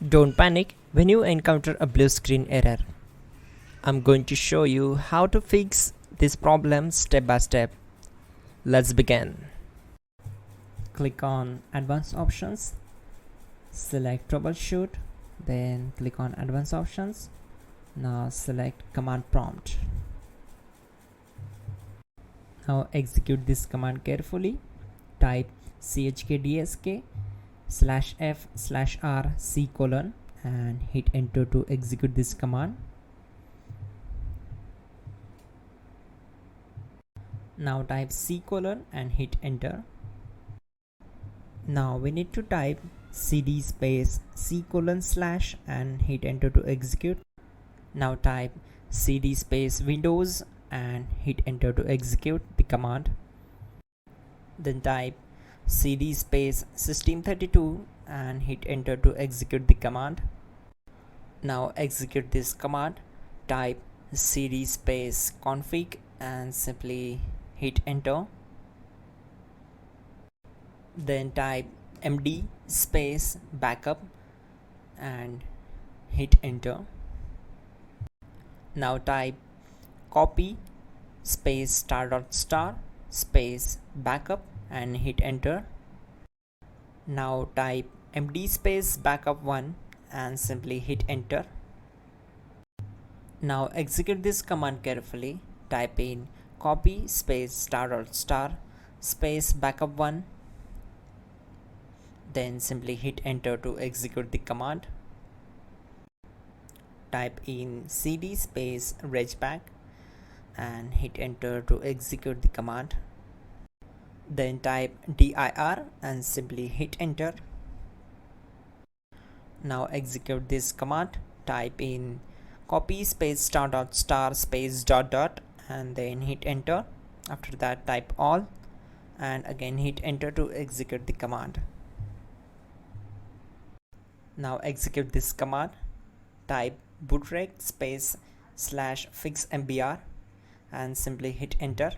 Don't panic when you encounter a blue screen error. I'm going to show you how to fix this problem step by step. Let's begin. Click on Advanced Options, select Troubleshoot, then click on Advanced Options. Now select Command Prompt. Now execute this command carefully. Type chkdsk/f/r/c: and hit enter to execute this command. Now type c: and hit enter. Now we need to type cd space c: / and hit enter to execute. Now type cd space Windows and hit enter to execute the command. Then type cd space system32 and hit enter to execute the command. Now execute this command. Type cd space config and simply hit enter. Then type md space backup and hit enter. Now type copy space *** space backup and hit enter. Now type md space backup1 and simply hit enter. Now execute this command carefully. Type in copy space *** space backup1, then simply hit enter to execute the command. Type in cd space regback and hit enter to execute the command. Then type dir and simply hit enter. Now execute this command. Type in copy space *** space ... and then hit enter. After that type all and again hit enter to execute the command. Now execute this command. Type bootrec space /fixmbr and simply hit enter.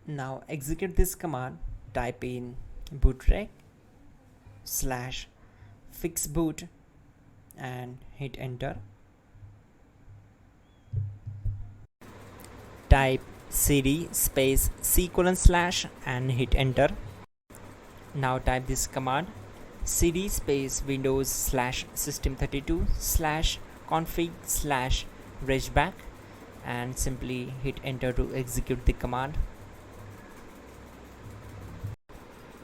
Now execute this command. Type in bootrec /fixboot and hit enter. Type cd space c: / and hit enter. Now type this command cd space Windows /system32 /config /regback and simply hit enter to execute the command.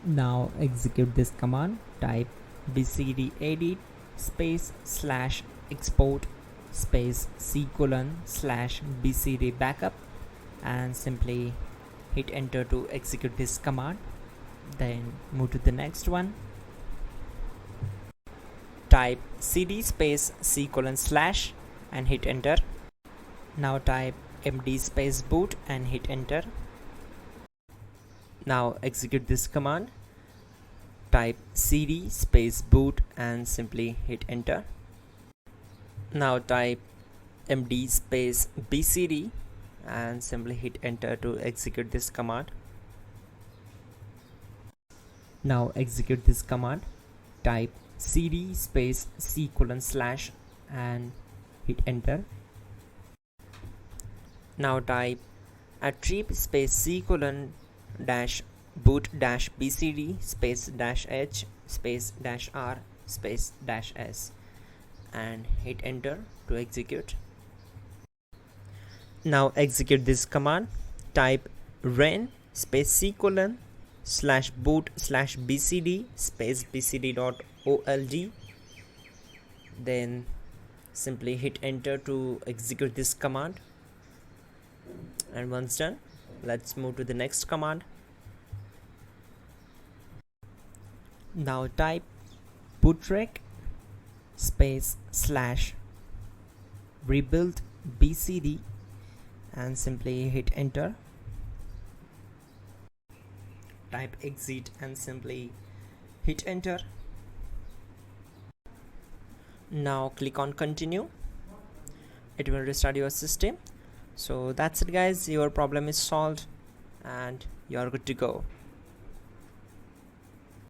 Now execute this command. Type bcd edit space /export space c: /bcd backup and simply hit enter to execute this command. Then move to the next one. Type cd space c: / and hit enter. Now type md space boot and hit enter. Now execute this command. Type cd space boot and simply hit enter. Now type md space bcd and simply hit enter to execute this command. Now execute this command. Type cd space c: / and hit enter. Now type attrib space c: -boot -bcd space -h space -r space -s and hit enter to execute. Now execute this command. Type ren space c: /boot /bcd space bcd.old, then simply hit enter to execute this command. And once done, let's move to the next command. Now type bootrec space /rebuild bcd and simply hit enter. Type exit and simply hit enter. Now click on continue. It will restart your system. So that's it guys, your problem is solved and you're good to go.